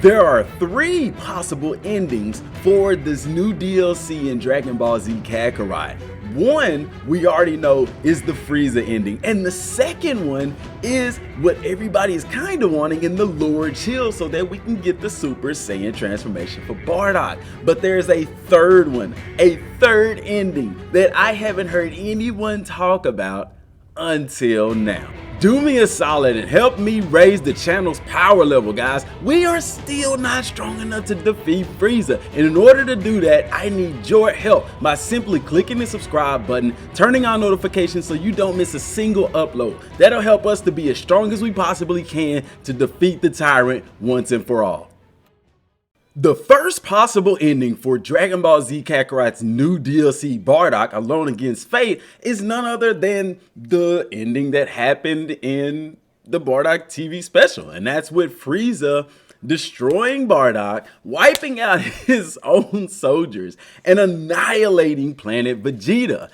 There are 3 possible endings for this new DLC in Dragon Ball Z Kakarot. One, we already know, is the Frieza ending, and the second one is what everybody is kind of wanting in the Lord Chill, so that we can get the Super Saiyan transformation for Bardock. But there's a third one, a third ending that I haven't heard anyone talk about until now. Do me a solid and help me raise the channel's power level, guys. We are still not strong enough to defeat Frieza, and in order to do that, I need your help by simply clicking the subscribe button, turning on notifications so you don't miss a single upload. That'll help us to be as strong as we possibly can to defeat the tyrant once and for all. The first possible ending for Dragon Ball Z Kakarot's new DLC, Bardock Alone Against Fate, is none other than the ending that happened in the Bardock TV special, and that's with Frieza destroying Bardock, wiping out his own soldiers, and annihilating planet Vegeta.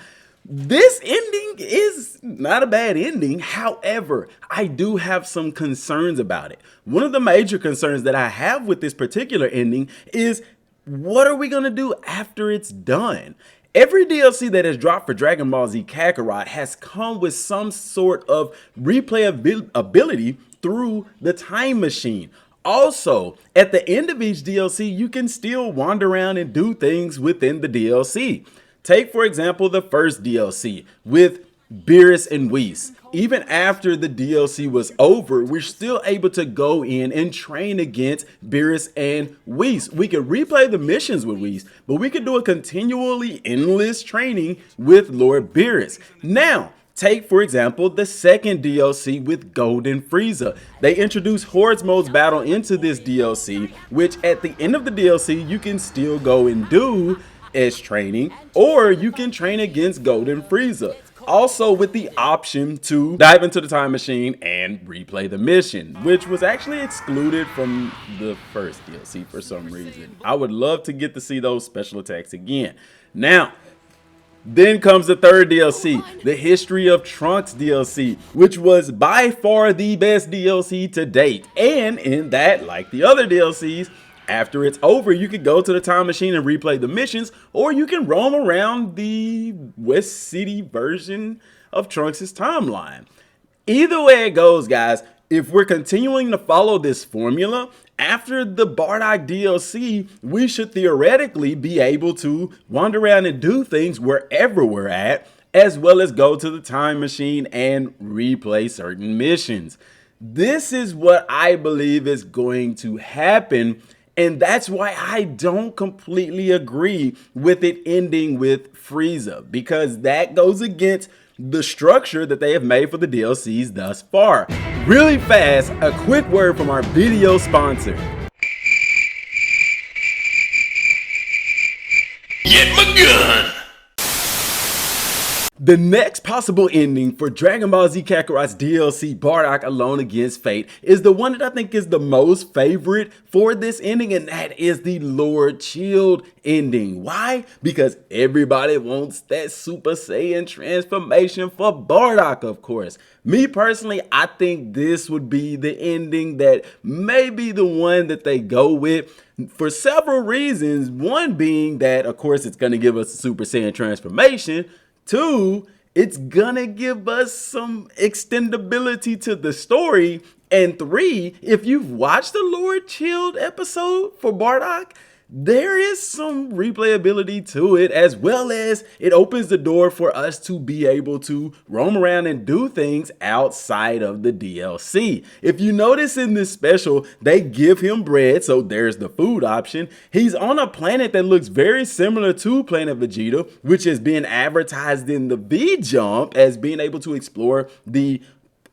This ending is not a bad ending. However, I do have some concerns about it. One of the major concerns that I have with this particular ending is, what are we going to do after it's done? Every DLC that has dropped for Dragon Ball Z Kakarot has come with some sort of replayability through the time machine. Also, at the end of each DLC, you can still wander around and do things within the DLC. Take, for example, the first DLC with Beerus and Whis. Even after the DLC was over, we're still able to go in and train against Beerus and Whis. We could replay the missions with Whis, but we could do a continually endless training with Lord Beerus. Now, take, for example, the second DLC with Golden Frieza. They introduced Hordes Mode's battle into this DLC, which at the end of the DLC, you can still go and do as training, or you can train against Golden Frieza. Also with the option to dive into the time machine and replay the mission, which was actually excluded from the first DLC for some reason. I would love to get to see those special attacks again. Now, then comes the third DLC, the History of Trunks DLC, which was by far the best DLC to date. And in that, like the other DLCs, after it's over, you could go to the time machine and replay the missions, or you can roam around the West City version of Trunks' timeline. Either way it goes, guys, if we're continuing to follow this formula, after the Bardock DLC, we should theoretically be able to wander around and do things wherever we're at, as well as go to the time machine and replay certain missions. This is what I believe is going to happen. And that's why I don't completely agree with it ending with Frieza, because that goes against the structure that they have made for the DLCs thus far. Really fast, a quick word from our video sponsor. Get my gun! The next possible ending for Dragon Ball Z Kakarot's DLC Bardock Alone Against Fate is the one that I think is the most favorite for this ending, and that is the Lord Chill ending. Why? Because everybody wants that Super Saiyan transformation for Bardock, of course. Me personally, I think this would be the ending that may be the one that they go with for several reasons. One being that, of course, it's going to give us a Super Saiyan transformation. 2, it's gonna give us some extendability to the story. And 3, if you've watched the Lord Chilled episode for Bardock, there is some replayability to it, as well as it opens the door for us to be able to roam around and do things outside of the DLC. If you notice in this special, they give him bread, so there's the food option. He's on a planet that looks very similar to Planet Vegeta, which is being advertised in the V-Jump as being able to explore the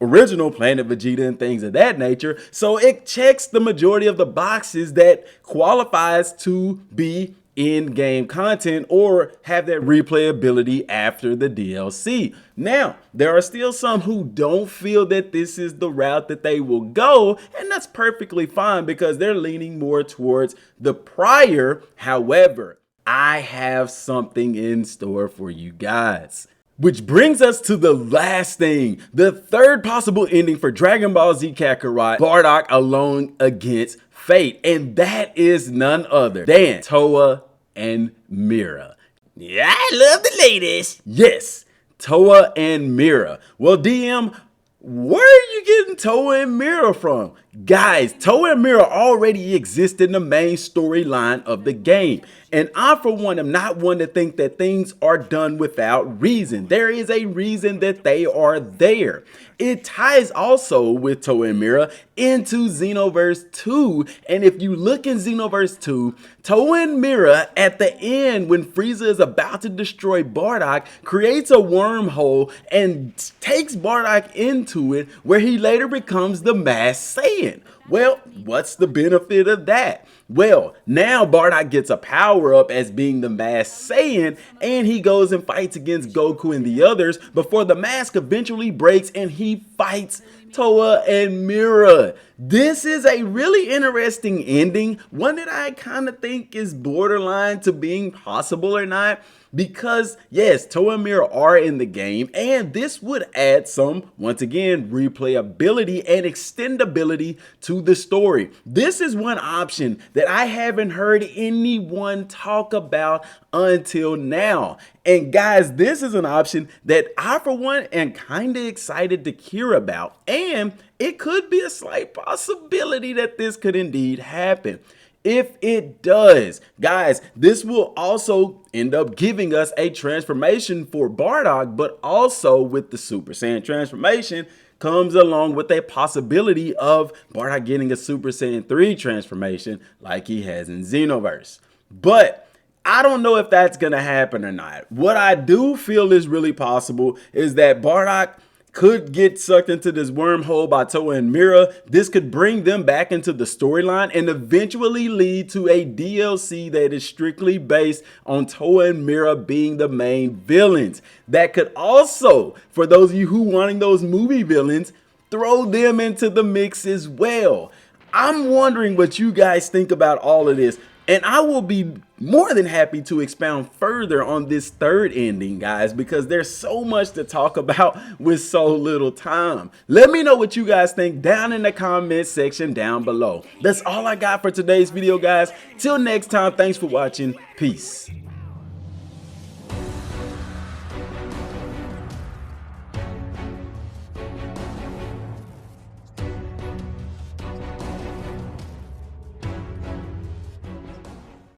original Planet Vegeta and things of that nature. So it checks the majority of the boxes that qualifies to be in-game content or have that replayability after the DLC. Now, there are still some who don't feel that this is the route that they will go, and that's perfectly fine because they're leaning more towards the prior. However, I have something in store for you guys. Which brings us to the last thing, the third possible ending for Dragon Ball Z Kakarot Bardock Alone Against Fate, and that is none other than Toa and Mira. Yeah, I love the ladies. Yes, Toa and Mira. Well, DM, where are you getting Toa and Mira from? Guys, Toa and Mira already exist in the main storyline of the game. And I, for one, am not one to think that things are done without reason. There is a reason that they are there. It ties also with Toa and Mira into Xenoverse 2. And if you look in Xenoverse 2, Toa and Mira at the end, when Frieza is about to destroy Bardock, creates a wormhole and takes Bardock into it, where he later becomes the Masked Saiyan. Well, what's the benefit of that? Well, now Bardock gets a power up as being the Masked Saiyan, and he goes and fights against Goku and the others before the mask eventually breaks and he fights Toa and Mira. This is a really interesting ending, one that I kind of think is borderline to being possible or not. Because yes, Toa and Mira are in the game, and this would add some, once again, replayability and extendability to the story. This is one option that I haven't heard anyone talk about until now. And guys, this is an option that I, for one, am kind of excited to hear about. And it could be a slight possibility that this could indeed happen. If it does, guys, this will also end up giving us a transformation for Bardock, but also with the Super Saiyan transformation comes along with a possibility of Bardock getting a Super Saiyan 3 transformation like he has in Xenoverse. But I don't know if that's going to happen or not. What I do feel is really possible is that Bardock could get sucked into this wormhole by Toa and Mira. This could bring them back into the storyline and eventually lead to a DLC that is strictly based on Toa and Mira being the main villains. That could also, for those of you who wanting those movie villains, throw them into the mix as well. I'm wondering what you guys think about all of this. And I will be more than happy to expound further on this third ending, guys, because there's so much to talk about with so little time. Let me know what you guys think down in the comment section down below. That's all I got for today's video, guys. Till next time, thanks for watching. Peace.